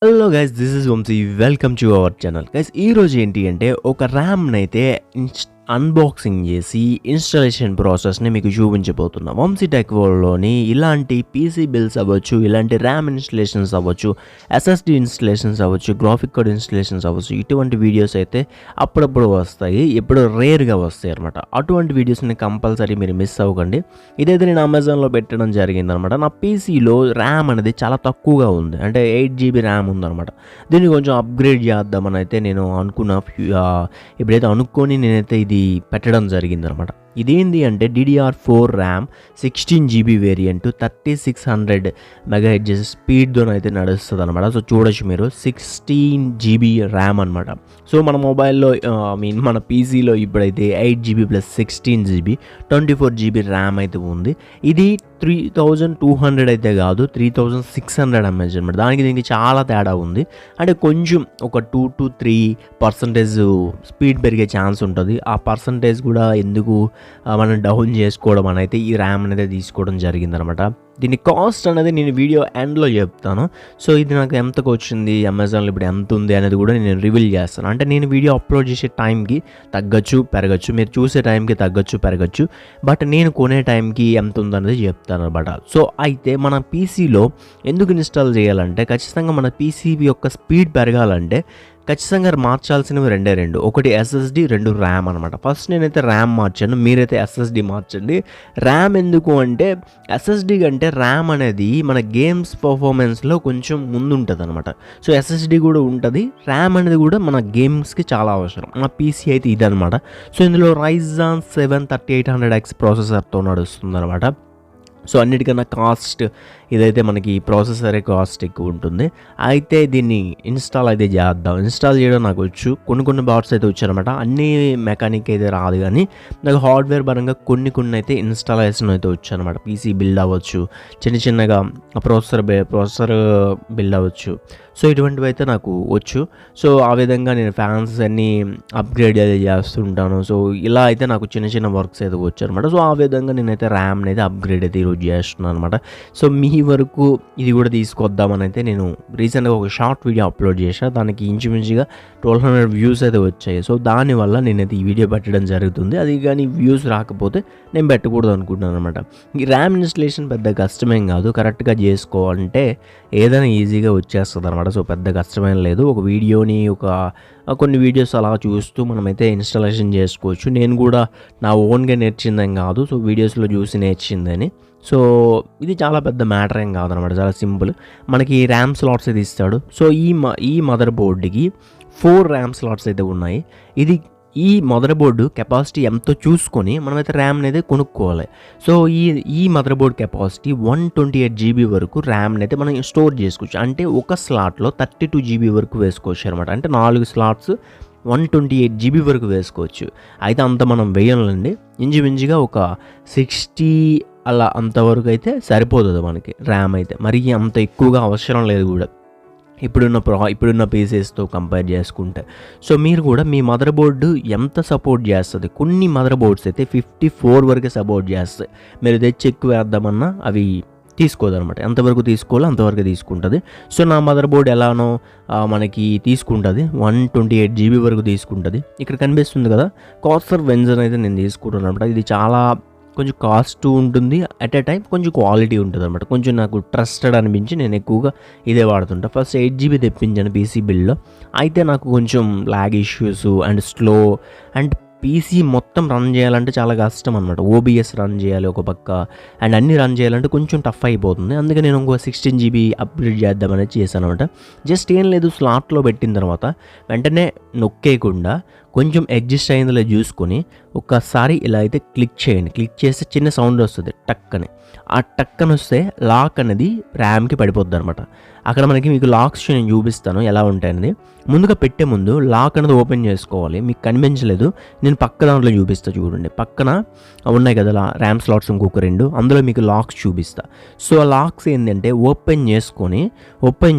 Hello guys, this is Vamshi. Welcome to our channel. Guys, ఈరోజు ఏంటి అంటే ఒక ర్యామ్ని అయితే అన్బాక్సింగ్ చేసి ఇన్స్టాలేషన్ ప్రాసెస్ని మీకు చూపించబోతున్నాం. వంశీ టెక్ వరల్డ్లోని ఇలాంటి పీసీ బిల్స్ అవ్వచ్చు, ఇలాంటి ర్యామ్ ఇన్స్టలేషన్స్ అవ్వచ్చు, ఎస్ఎస్డి ఇన్స్టలేషన్స్ అవ్వచ్చు, గ్రాఫిక్ కార్డ్ ఇన్స్టలేషన్స్ అవ్వచ్చు, ఇటువంటి వీడియోస్ అయితే అప్పుడప్పుడు వస్తాయి, ఎప్పుడు రేర్గా వస్తాయి అనమాట. అటువంటి వీడియోస్ని కంపల్సరీ మీరు మిస్ అవ్వకండి. ఇదైతే నేను అమెజాన్లో పెట్టడం జరిగిందనమాట. నా పీసీలో ర్యామ్ అనేది చాలా తక్కువగా ఉంది, అంటే 8 GB ర్యామ్ ఉందన్నమాట. దీన్ని కొంచెం అప్గ్రేడ్ చేద్దామని అయితే నేను ఇప్పుడైతే అనుకొని నేనైతే ఇది పెట్టడం జరిగిందనమాట. ఇదేంటి అంటే DDR4 RAM 16 GB variant 3600 MHz స్పీడ్తో అయితే నడుస్తుంది అనమాట. సో చూడొచ్చు మీరు, 16 GB ర్యామ్ అనమాట. సో మన మొబైల్లో మన పీసీలో ఇప్పుడైతే 8 GB plus 16 GB 24 GB RAM అయితే ఉంది. ఇది 3200 అయితే కాదు, 3600 mAh అనమాట. దానికి దీనికి చాలా తేడా ఉంది. అంటే కొంచెం ఒక 2 to 3% స్పీడ్ పెరిగే ఛాన్స్ ఉంటుంది. ఆ పర్సంటేజ్ కూడా ఎందుకు మనం డౌన్ చేసుకోవడం అని అయితే ఈ ర్యామ్ అనేది తీసుకోవడం జరిగిందనమాట. దీని కాస్ట్ అనేది నేను వీడియో ఎండ్లో చెప్తాను. సో ఇది నాకు ఎంతకు వచ్చింది, అమెజాన్లో ఇప్పుడు ఎంత ఉంది అనేది కూడా నేను రివీల్ చేస్తాను. అంటే నేను వీడియో అప్లోడ్ చేసే టైంకి తగ్గచ్చు పెరగచ్చు, మీరు చూసే టైంకి తగ్గచ్చు పెరగచ్చు, బట్ నేను కొనే టైంకి ఎంత ఉందనేది చెప్తాను అనమాట. సో అయితే మన పీసీలో ఎందుకు ఇన్స్టాల్ చేయాలంటే, ఖచ్చితంగా మన పీసీ యొక్క స్పీడ్ పెరగాలంటే ఖచ్చితంగా మార్చాల్సినవి రెండు, ఒకటి ఎస్ఎస్డి, 2 ర్యామ్ అనమాట. ఫస్ట్ నేనైతే ర్యామ్ మార్చాను, మీరైతే ఎస్ఎస్డి మార్చండి. ర్యామ్ ఎందుకు అంటే, ఎస్ఎస్డి కంటే ర్యామ్ అనేది మన గేమ్స్ పర్ఫార్మెన్స్లో కొంచెం ముందు ఉంటుంది అనమాట. సో ఎస్ఎస్డి కూడా ఉంటుంది, ర్యామ్ అనేది కూడా మన గేమ్స్కి చాలా అవసరం. మన పీసీ అయితే ఇదనమాట. సో ఇందులో Ryzen 7 3800X ప్రాసెసర్తో నడుస్తుంది అనమాట. సో అన్నిటికన్నా కాస్ట్ ఇదైతే మనకి ప్రాసెసరే కాస్ట్ ఎక్కువ ఉంటుంది. అయితే దీన్ని ఇన్స్టాల్ అయితే చేద్దాం. ఇన్స్టాల్ చేయడం నాకు వచ్చు, కొన్ని బాట్స్ అయితే వచ్చారనమాట. అన్ని మెకానిక్ అయితే రాదు, కానీ నాకు హార్డ్వేర్ పరంగా కొన్ని అయితే ఇన్స్టాలేషన్ అయితే వచ్చానమాట. పీసీ బిల్డ్ అవ్వచ్చు, చిన్నగా ప్రాసెసర్ బిల్డ్ అవ్వచ్చు. సో ఇటువంటివి అయితే నాకు వచ్చు. సో ఆ విధంగా నేను ఫ్యాన్స్ అన్నీ అప్గ్రేడ్ అయితే చేస్తుంటాను. సో ఇలా అయితే నాకు చిన్న వర్క్స్ అయితే వచ్చారనమాట. సో ఆ విధంగా నేనైతే ర్యామ్ని అయితే అప్గ్రేడ్ అయితే ఈరోజు చేస్తున్నాను అనమాట. సో మీ వరకు ఇది కూడా తీసుకొద్దామని అయితే నేను రీసెంట్గా ఒక షార్ట్ వీడియో అప్లోడ్ చేశాను. దానికి ఇంచుమించుగా 1200 వ్యూస్ అయితే వచ్చాయి. సో దానివల్ల నేనైతే ఈ వీడియో పెట్టడం జరుగుతుంది. అది కానీ వ్యూస్ రాకపోతే నేను పెట్టకూడదు అనుకుంటున్నాను అనమాట. ఈ ర్యామ్ ఇన్స్టలేషన్ పెద్ద కష్టమేం కాదు, కరెక్ట్గా చేసుకోవాలంటే ఏదైనా ఈజీగా వచ్చేస్తుంది అనమాట. సో పెద్ద కష్టమేం లేదు. ఒక వీడియోని కొన్ని వీడియోస్ అలా చూస్తూ మనమైతే ఇన్స్టాలేషన్ చేసుకోవచ్చు. నేను కూడా నా ఓన్గా నేర్చిందేం కాదు, సో వీడియోస్లో చూసి నేర్చిందని. సో ఇది చాలా పెద్ద మ్యాటర్ ఏం కాదనమాట, చాలా సింపుల్. మనకి ర్యామ్ స్లాట్స్ అయితే ఇస్తాడు. సో ఈ మదర్ బోర్డుకి 4 ర్యామ్ స్లాట్స్ అయితే ఉన్నాయి. ఈ మదర్ బోర్డు కెపాసిటీ ఎంతో చూసుకొని మనమైతే ర్యామ్ని అయితే కొనుక్కోవాలి. సో ఈ మదర్ బోర్డు కెపాసిటీ 128 GB వరకు ర్యామ్ని అయితే మనం స్టోర్ చేసుకోవచ్చు. అంటే ఒక స్లాట్లో 32 GB వరకు వేసుకోవచ్చు అనమాట. అంటే 4 స్లాట్స్ 128 GB వరకు వేసుకోవచ్చు. అయితే అంత మనం వేయాలండి, ఇంచుమించుగా ఒక 60 అలా అంతవరకు అయితే సరిపోతుంది మనకి ర్యామ్ అయితే. మరి అంత ఎక్కువగా అవసరం లేదు కూడా ఇప్పుడున్న పీసెస్తో కంపేర్ చేసుకుంటే. సో మీరు కూడా మీ మదర్ బోర్డు ఎంత సపోర్ట్ చేస్తుంది, కొన్ని మదర్ బోర్డ్స్ అయితే 54 వరకే సపోర్ట్ చేస్తాయి. మీరు తెచ్చి ఎక్కువ వేద్దామన్నా అవి తీసుకోదనమాట. ఎంతవరకు తీసుకోవాలో అంతవరకు తీసుకుంటుంది. సో నా మదర్ బోర్డు ఎలానో మనకి తీసుకుంటుంది, 128 GB వరకు తీసుకుంటుంది. ఇక్కడ కనిపిస్తుంది కదా, కార్సర్ వెంజన్ అయితే నేను తీసుకుంటాను అనమాట. ఇది చాలా కొంచెం కాస్ట్ ఉంటుంది, అట్ ఏ టైం కొంచెం క్వాలిటీ ఉంటుంది అనమాట. కొంచెం నాకు ట్రస్టెడ్ అనిపించి నేను ఎక్కువగా ఇదే వాడుతుంటా. ఫస్ట్ 8 GB తెప్పించాను పీసీ బిల్డ్లో. అయితే నాకు కొంచెం lag issues and slow and PC మొత్తం రన్ చేయాలంటే చాలా కష్టం అనమాట. ఓబీఎస్ రన్ చేయాలి ఒక పక్క, అండ్ అన్నీ రన్ చేయాలంటే కొంచెం టఫ్ అయిపోతుంది. అందుకే నేను ఇంకో 16 GB అప్గ్రేడ్ చేద్దామనేది చేశాను అనమాట. జస్ట్ ఏం లేదు, స్లాట్లో పెట్టిన తర్వాత వెంటనే నొక్కేయకుండా కొంచెం అడ్జస్ట్ అయిందిలే చూసుకొని ఒక్కసారి ఇలా అయితే క్లిక్ చేయండి. క్లిక్ చేస్తే చిన్న సౌండ్ వస్తుంది, టక్కని. ఆ టక్కని వస్తే లాక్ అనేది ర్యామ్కి పడిపోద్ది అనమాట. అక్కడ మీకు లాక్స్ నేను చూపిస్తాను ఎలా ఉంటాయనేది. ముందుగా పెట్టే ముందు లాక్ అనేది ఓపెన్ చేసుకోవాలి. మీకు కనిపించలేదు, నేను పక్క దాంట్లో చూపిస్తా చూడండి. పక్కన ఉన్నాయి కదా ర్యామ్ స్లాట్స్ ఇంకొక 2, అందులో మీకు లాక్స్ చూపిస్తా. సో ఆ లాక్స్ ఏంటంటే ఓపెన్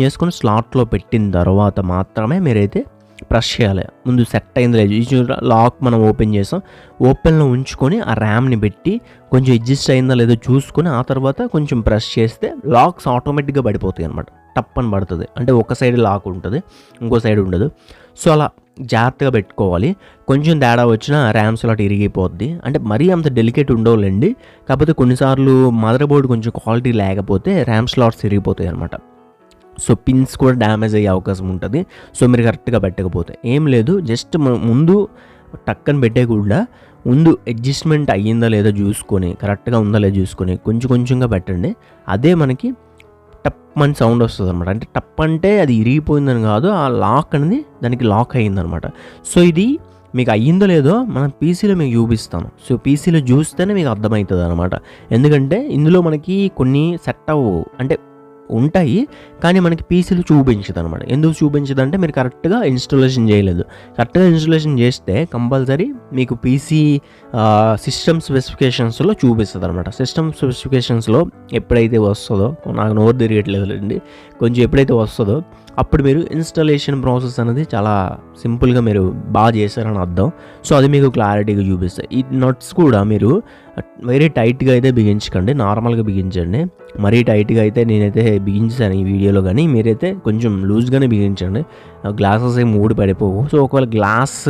చేసుకొని స్లాట్లో పెట్టిన తర్వాత మాత్రమే మీరైతే ప్రెస్ చేయాలి. ముందు సెట్ అయింది లేదు, లాక్ మనం ఓపెన్ చేసాం, ఓపెన్లో ఉంచుకొని ఆ ర్యామ్ని పెట్టి కొంచెం అడ్జస్ట్ అయిందా లేదో చూసుకొని ఆ తర్వాత కొంచెం ప్రెస్ చేస్తే లాక్స్ ఆటోమేటిక్గా పడిపోతాయి అనమాట. టప్ అని పడుతుంది. అంటే ఒక సైడ్ లాక్ ఉంటుంది, ఇంకో సైడ్ ఉండదు. సో అలా జాగ్రత్తగా పెట్టుకోవాలి. కొంచెం తేడా వచ్చినా ర్యామ్ స్లాట్ ఇరిగిపోద్ది. అంటే మరీ అంత డెలికేట్ ఉండవులేండి. కాకపోతే కొన్నిసార్లు మదర్ బోర్డ్ కొంచెం క్వాలిటీ లేకపోతే ర్యామ్ స్లాట్స్ ఇరిగిపోతాయి అనమాట. సో పిన్స్ కూడా డ్యామేజ్ అయ్యే అవకాశం ఉంటుంది. సో మీరు కరెక్ట్గా పెట్టకపోతే ఏం లేదు, జస్ట్ ముందు టక్కన పెట్టేయకుండా ముందు అడ్జస్ట్మెంట్ అయ్యిందా లేదా చూసుకొని, కరెక్ట్గా ఉందా లేదా చూసుకొని కొంచెం కొంచెంగా పెట్టండి. అదే మనకి టప్ అని సౌండ్ వస్తుంది అనమాట. అంటే టప్ అంటే అది ఇరిగిపోయిందని కాదు, ఆ లాక్ అనేది దానికి లాక్ అయ్యిందనమాట. సో ఇది మీకు అయ్యిందో లేదో మనం పీసీలో మీకు చూపిస్తాను. సో పీసీలో చూస్తేనే మీకు అర్థమవుతుంది అనమాట. ఎందుకంటే ఇందులో మనకి కొన్ని సెట్ అవ్వవు, అంటే ఉంటాయి కానీ మనకి పీసీలు చూపించదు అనమాట. ఎందుకు చూపించదు అంటే మీరు కరెక్ట్గా ఇన్స్టాలేషన్ చేయలేదు. కరెక్ట్గా ఇన్స్టాలేషన్ చేస్తే కంపల్సరీ మీకు పీసీ సిస్టమ్ స్పెసిఫికేషన్స్లో చూపిస్తుంది అనమాట. సిస్టమ్ స్పెసిఫికేషన్స్లో ఎప్పుడైతే వస్తుందో, నాకు నోరు తిరగట్లేదులేండి, కొంచెం ఎప్పుడైతే వస్తుందో అప్పుడు మీరు ఇన్స్టాలేషన్ ప్రాసెస్ అనేది చాలా సింపుల్గా మీరు బాగా చేశారని అర్థం. సో అది మీకు క్లారిటీగా చూపిస్తాయి. ఈ నట్స్ కూడా మీరు వెరీ టైట్గా అయితే బిగించకండి, నార్మల్గా బిగించండి. మరీ టైట్గా అయితే నేనైతే బిగించాను ఈ వీడియోలో, కానీ మీరైతే కొంచెం లూజ్గానే బిగించండి. గ్లాసెస్ ఏమి ఊడి పడిపోవు. సో ఒకవేళ గ్లాస్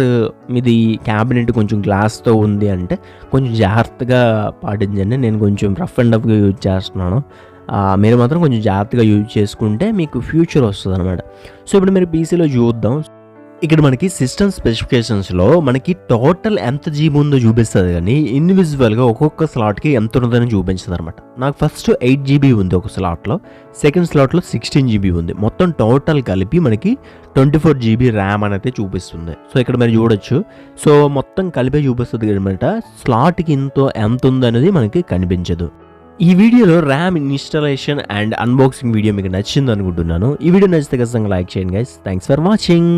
మీది క్యాబినెట్ కొంచెం గ్లాస్తో ఉంది అంటే కొంచెం జాగ్రత్తగా పాటించండి. నేను కొంచెం రఫ్ అండ్ టఫ్గా యూజ్ చేస్తున్నాను. మీరు మాత్రం కొంచెం జాగ్రత్తగా యూజ్ చేసుకుంటే మీకు ఫ్యూచర్ వస్తుంది అనమాట. సో ఇప్పుడు మీరు పీసీలో చూద్దాం. ఇక్కడ మనకి సిస్టమ్ స్పెసిఫికేషన్స్లో మనకి టోటల్ ఎంత జీబీ ఉందో చూపిస్తుంది, కానీ ఇండివిజువల్గా ఒక్కొక్క స్లాట్కి ఎంత ఉంటుందని చూపించదు అనమాట. నాకు ఫస్ట్ 8 GB ఉంది ఒక స్లాట్లో, సెకండ్ స్లాట్లో 16 GB ఉంది. మొత్తం టోటల్ కలిపి మనకి 24 GB ర్యామ్ అనేది చూపిస్తుంది. సో ఇక్కడ మీరు చూడొచ్చు. సో మొత్తం కలిపే చూపిస్తుంది అనమాట. స్లాట్కి ఎంత ఉందనేది మనకి కనిపించదు. ఈ వీడియోలో RAM installation and unboxing video మీకు నచ్చింది అనుకుంటున్నాను. ఈ వీడియో నచ్చితే ఖచ్చితంగా లైక్ చేయండి గైస్. Thanks for watching.